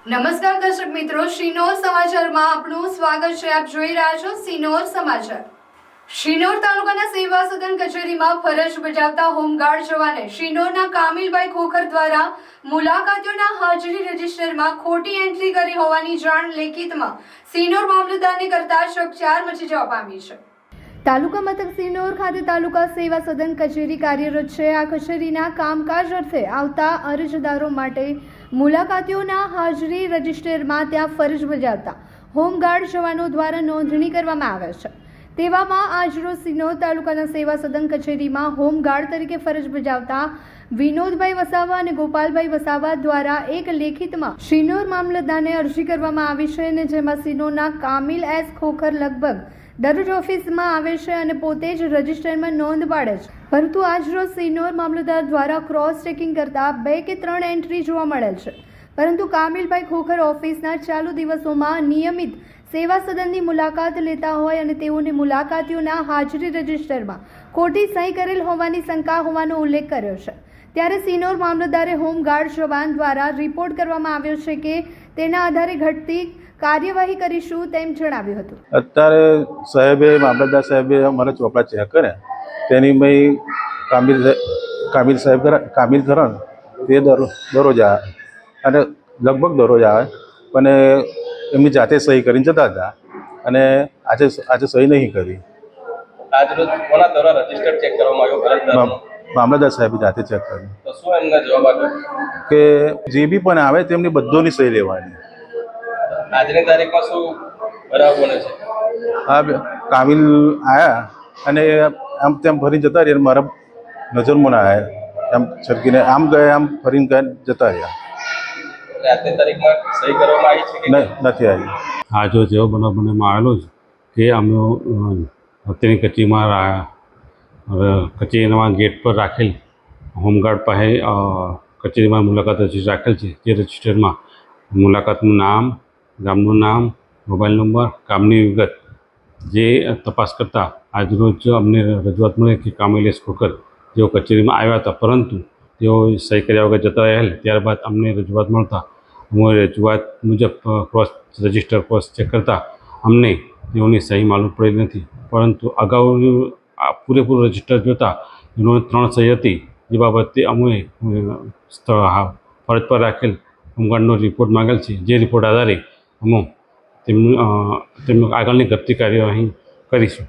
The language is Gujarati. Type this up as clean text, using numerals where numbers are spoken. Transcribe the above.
નમસ્કાર દર્શક મિત્રો, શિનોર સમાચારમાં આપનું સ્વાગત છે। આપ જોઈ રહ્યા છો શિનોર સમાચાર। શિનોર તાલુકાના સેવા સદન કચેરીમાં ફરજ બજાવતા હોમગાર્ડ જવાને શિનોરના કામિલભાઈ ખોખર દ્વારા મુલાકાતીઓના હાજરી રજીસ્ટરમાં ખોટી એન્ટ્રી કરી હોવાની જાણ લેખિતમાં શિનોર મામલતદારને કરતા ચકચાર મચી જવા પામી છે। તાલુકા મથક શિનોર ખાતે તાલુકા સેવા સદન કચેરી કાર્યરત છે। આ કચેરીના કામકાજ અર્થે આવતા અરજદારો માટે મુલાકાતીઓના હાજરી રજીસ્ટરમાં ત્યાં ફરજ બજાવતા હોમગાર્ડ જવાનો દ્વારા નોંધણી કરવામાં આવે છે। તેવામાં આજરોજ શિનોર તાલુકાના સેવા સદન કચેરીમાં હોમગાર્ડ તરીકે ફરજ બજાવતા વિનોદભાઈ વસાવા અને ગોપાલભાઈ વસાવા દ્વારા એક લેખિતમાં શિનોર મામલતદારને અરજી કરવામાં આવી છે અને જેમાં શિનોરના કામિલ એસ ખોખર લગભગ દરરોજ ઓફિસમાં આવે છે અને પોતે જ રજીસ્ટરમાં નોંધ પાડે છે, પરંતુ આજરોજ શિનોર મામલતદાર દ્વારા ક્રોસ ચેકિંગ કરતા 2 કે 3 એન્ટ્રી જોવા મળેલ છે, પરંતુ કામિલભાઈ ખોખર ઓફિસના ચાલુ દિવસોમાં નિયમિત સેવા સદનની મુલાકાત લેતા હોય અને તેઓની મુલાકાતીઓના હાજરી રજીસ્ટરમાં ખોટી સહી કરેલ હોવાની શંકા હોવાનો ઉલ્લેખ કર્યો છે। ત્યારે શિનોર મામલતદારે હોમગાર્ડ જવાન દ્વારા રિપોર્ટ કરવામાં આવ્યો છે કે તેના આધારે ઘટતી કાર્યવાહી કરીશું તેમ જણાવ્યું હતું। અત્યારે સાહેબે મામલતદાર સાહેબે અમારા ચોપડા ચેક કર્યા, તેની મેં કામિલ ખરણ તે દરરોજ આવે અને લગભગ દરરોજ આવે, પણ એમની જાતે સહી કરીને જતા હતા અને આજે સહી નહીં કરી। આજરોજ કોના દ્વારા રજીસ્ટર ચેક કરવામાં આવ્યો? મામલતદાર સાહેબે જાતે ચેક કર્યું। તો શું એમના જવાબ આપ્યો કે જે બી પણ આવે તેમની બધોની સહી લેવાની। આજની તારીખમાં શું બનાવ બને છે? આ કામિલ આવ્યા અને આમ તેમ ફરી જતા રહ્યા, મારા નજરમાં ના આવ્યા, એમ છરકીને આમ ગયા આમ ફરીને ગયા જતા રહ્યા। આજની તારીખમાં સહી કરવામાં આવી છે કે નથી આવી। આજો જેવો બનાવ બનવામાં આવેલો છે કે અમે અત્યારની કચેરીમાં કચેરીના ગેટ પર રાખેલ હોમગાર્ડ પાસે કચેરીમાં મુલાકાત રજીસ્ટર રાખેલ છે। તે રજીસ્ટરમાં મુલાકાતનું નામ, ગામનું નામ, મોબાઈલ નંબર, કામની વિગત જે તપાસ કરતાં આજરોજ અમને રજૂઆત મળી કે કામિલ એસ ખોખર જેઓ કચેરીમાં આવ્યા હતા, પરંતુ તેઓ સહી કર્યા વગર જતા રહેલ। ત્યારબાદ અમને રજૂઆત મળતા અમે રજૂઆત મુજબ રજીસ્ટર ક્રોસ ચેક કરતાં અમને તેઓની સહી માલુમ પડેલી નથી, પરંતુ અગાઉ પૂરેપૂરું રજીસ્ટર જોતાં એનો 3 સહી હતી, જે બાબતે અમે ફરજ પર રાખેલ હોમગાર્ડનો રિપોર્ટ માંગેલ છે। જે રિપોર્ટ આધારે અમે તેમનું આગળની ઘટતી કાર્યવાહી કરીશું।